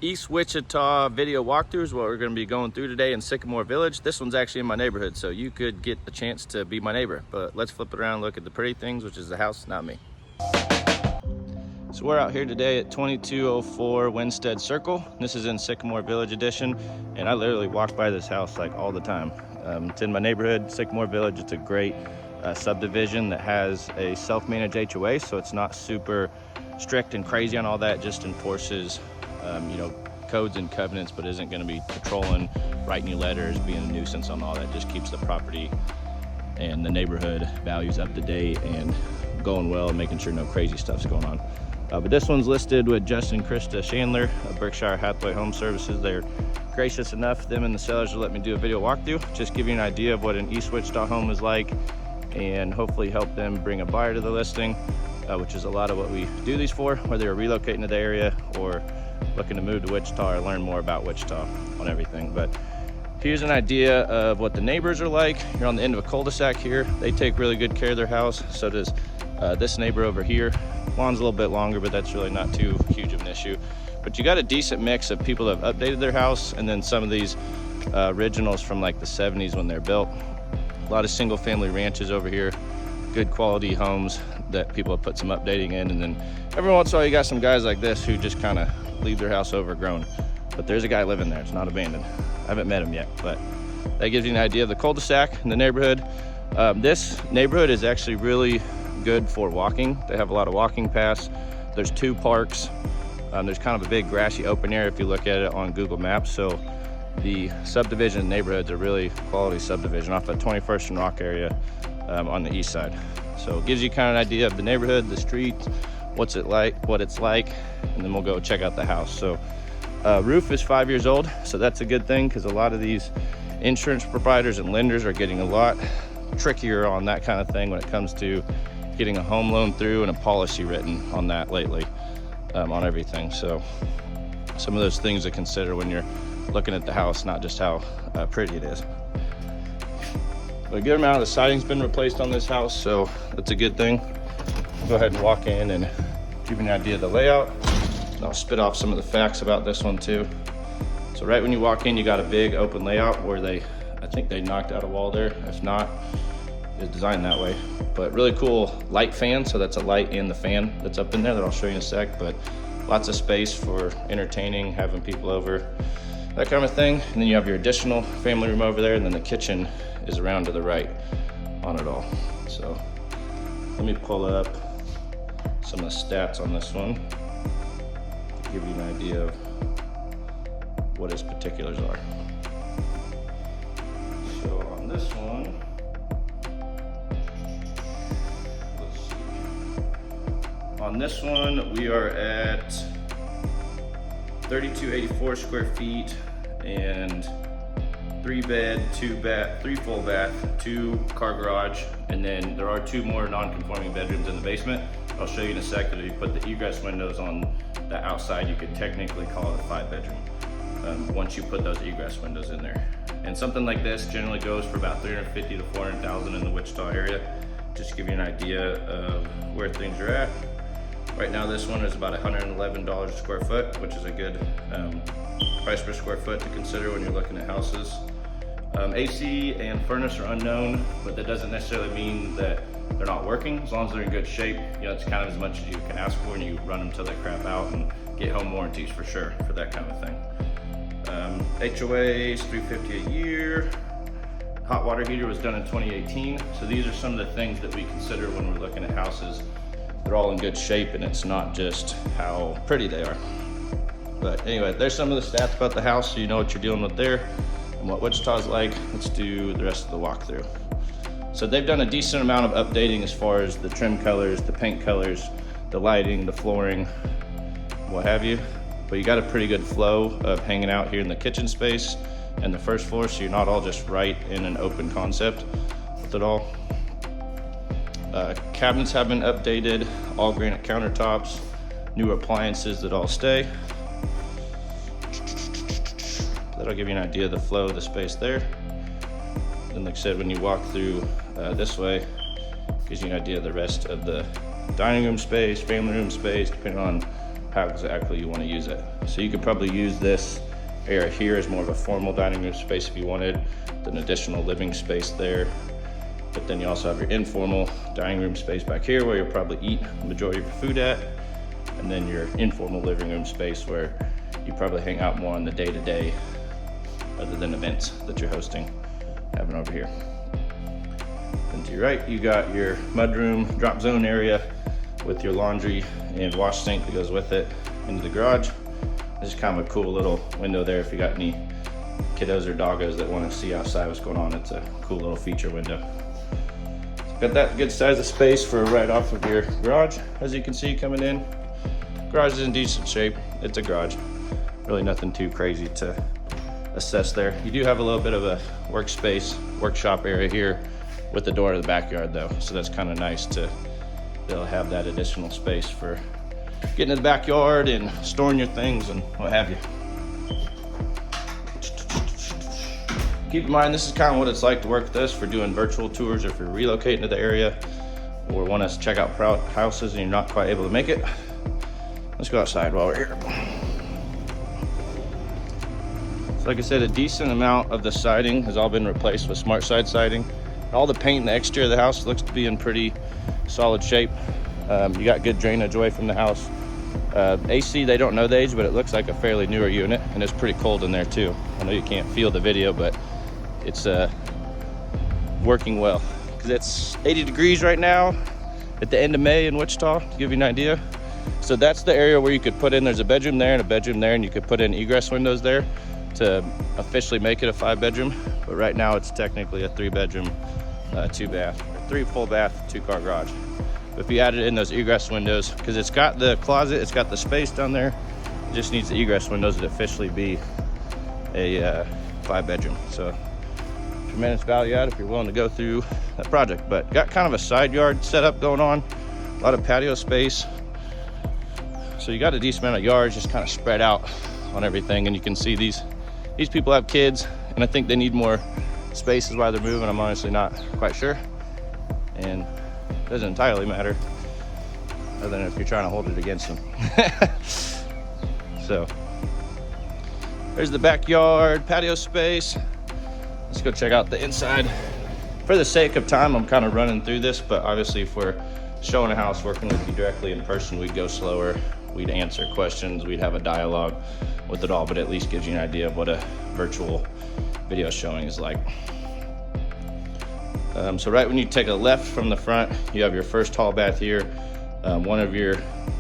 East Wichita video walkthrough is what we're going to be going through today in Sycamore Village. This one's actually in my neighborhood, so you could get a chance to be my neighbor. But let's flip it around and look at the pretty things, which is the house, not me. So we're out here today at 2204 Winstead Circle. This is in Sycamore Village Edition, and I literally walk by this house like all the time. It's in my neighborhood, Sycamore Village. It's a great subdivision that has a self-managed HOA, so it's not super strict and crazy on all that. It just enforces codes and covenants, but isn't going to be patrolling, writing you letters, being a nuisance on all that. Just keeps the property and the neighborhood values up to date and going well and making sure no crazy stuff's going on. But this one's listed with Justin and Krista Chandler of Berkshire Hathaway Home Services. They're gracious enough, them and the sellers, to let me do a video walkthrough, just give you an idea of what an East Wichita home is like, and hopefully help them bring a buyer to the listing, which is a lot of what we do these for, whether you're relocating to the area or looking to move to Wichita or learn more about Wichita on everything. But here's an idea of what the neighbors are like. You're on the end of a cul-de-sac here. They take really good care of their house. So does this neighbor over here. Lawn's a little bit longer, but that's really not too huge of an issue. But you got a decent mix of people that have updated their house, and then some of these originals from like the 70s when they're built. A lot of single family ranches over here, good quality homes that people have put some updating in. And then every once in a while you got some guys like this who just kind of leave their house overgrown, but there's a guy living there. It's not abandoned. I haven't met him yet, but that gives you an idea of the cul-de-sac in the neighborhood. This neighborhood is actually really good for walking. They have a lot of walking paths. There's 2 parks. There's kind of a big grassy open area if you look at it on Google Maps. So the subdivision neighborhood's a really quality subdivision off of 21st and Rock area on the east side. So it gives you kind of an idea of the neighborhood, the streets, what it's like, and then we'll go check out the house. So roof is 5 years old, so that's a good thing, because a lot of these insurance providers and lenders are getting a lot trickier on that kind of thing when it comes to getting a home loan through and a policy written on that lately, on everything. So some of those things to consider when you're looking at the house, not just how pretty it is. But a good amount of the siding's been replaced on this house, so that's a good thing. Go ahead and walk in and give you an idea of the layout. And I'll spit off some of the facts about this one too. So right when you walk in, you got a big open layout where I think they knocked out a wall there. If not, it's designed that way. But really cool light fan, so that's a light and the fan that's up in there that I'll show you in a sec. But lots of space for entertaining, having people over, that kind of thing. And then you have your additional family room over there, and then the kitchen is around to the right on it all. So let me pull up some of the stats on this one to give you an idea of what its particulars are. So on this one, let's see. On this one, we are at 3284 square feet and 3 bed, 2 bath, 3 full bath, 2 car garage, and then there are 2 more non-conforming bedrooms in the basement. I'll show you in a sec that if you put the egress windows on the outside, you could technically call it a 5 bedroom once you put those egress windows in there. And something like this generally goes for about $350,000 to $400,000 in the Wichita area. Just to give you an idea of where things are at. Right now this one is about $111 a square foot, which is a good price per square foot to consider when you're looking at houses. AC and furnace are unknown, but that doesn't necessarily mean that they're not working. As long as they're in good shape, it's kind of as much as you can ask for, and you run them till they crap out and get home warranties for sure for that kind of thing. HOA is $350 a year. Hot water heater was done in 2018. So these are some of the things that we consider when we're looking at houses. They're all in good shape, and it's not just how pretty they are. But anyway, there's some of the stats about the house, so you know what you're dealing with there and what Wichita's like. Let's do the rest of the walkthrough. So they've done a decent amount of updating as far as the trim colors, the paint colors, the lighting, the flooring, what have you. But you got a pretty good flow of hanging out here in the kitchen space and the first floor, so you're not all just right in an open concept with it all. Cabinets have been updated, all granite countertops, new appliances that all stay. That'll give you an idea of the flow of the space there. And like I said, when you walk through this way, gives you an idea of the rest of the dining room space, family room space, depending on how exactly you want to use it. So you could probably use this area here as more of a formal dining room space if you wanted, an additional living space there. But then you also have your informal dining room space back here where you'll probably eat the majority of your food at, and then your informal living room space where you probably hang out more on the day-to-day other than events that you're hosting, having over here. And to your right, you got your mudroom drop zone area with your laundry and wash sink that goes with it into the garage. This is kind of a cool little window there if you got any kiddos or doggos that want to see outside what's going on. It's a cool little feature window. So got that good size of space for right off of your garage. As you can see coming in, garage is in decent shape. It's a garage. Really nothing too crazy to assess there. You do have a little bit of a workspace, workshop area here with the door to the backyard though. So that's kind of nice to be able to have that additional space for getting to the backyard and storing your things and what have you. Keep in mind, this is kind of what it's like to work with us for doing virtual tours, or if you're relocating to the area or want us to check out houses and you're not quite able to make it. Let's go outside while we're here. So like I said, a decent amount of the siding has all been replaced with smart side siding. All the paint in the exterior of the house looks to be in pretty solid shape. You got good drainage away from the house. AC, they don't know the age, but it looks like a fairly newer unit, and it's pretty cold in there too. I know you can't feel the video, but it's working well. Because it's 80 degrees right now at the end of May in Wichita, to give you an idea. So that's the area where you could put in, there's a bedroom there and a bedroom there, and you could put in egress windows there to officially make it a 5-bedroom. But right now it's technically a 3-bedroom, 2-bath, or 3 full bath, 2-car garage. But if you added in those egress windows, because it's got the closet, it's got the space down there, it just needs the egress windows to officially be a 5-bedroom. So tremendous value add if you're willing to go through that project. But got kind of a side yard setup going on, a lot of patio space. So you got a decent amount of yards just kind of spread out on everything. And you can see these people have kids, and I think they need more space is why they're moving. I'm honestly not quite sure. And it doesn't entirely matter, other than if you're trying to hold it against them. So there's the backyard patio space. Let's go check out the inside. For the sake of time, I'm kind of running through this, but obviously if we're showing a house, working with you directly in person, we'd go slower. We'd answer questions, we'd have a dialogue with it all, but at least gives you an idea of what a virtual video showing is like. So right when you take a left from the front, you have your first hall bath here, one of your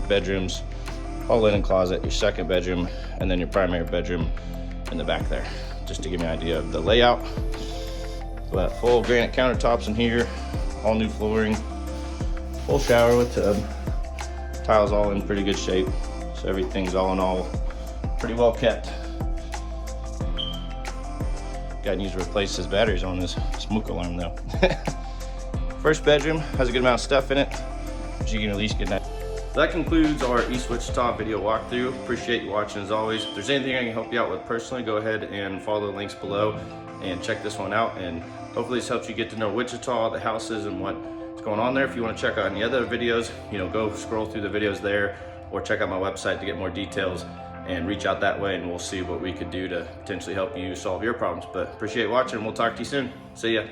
bedrooms, hall linen closet, your second bedroom, and then your primary bedroom in the back there, just to give you an idea of the layout. So that full granite countertops in here, all new flooring, full shower with tub, tiles all in pretty good shape. So everything's all in all pretty well kept. Guy needs to replace his batteries on this smoke alarm though. First bedroom has a good amount of stuff in it, but you can at least get that. That concludes our East Wichita video walkthrough. Appreciate you watching as always. If there's anything I can help you out with personally, go ahead and follow the links below and check this one out. And hopefully this helps you get to know Wichita, the houses, and what's going on there. If you want to check out any other videos, go scroll through the videos there, or check out my website to get more details, and reach out that way, and we'll see what we could do to potentially help you solve your problems. But appreciate watching. We'll talk to you soon. See ya.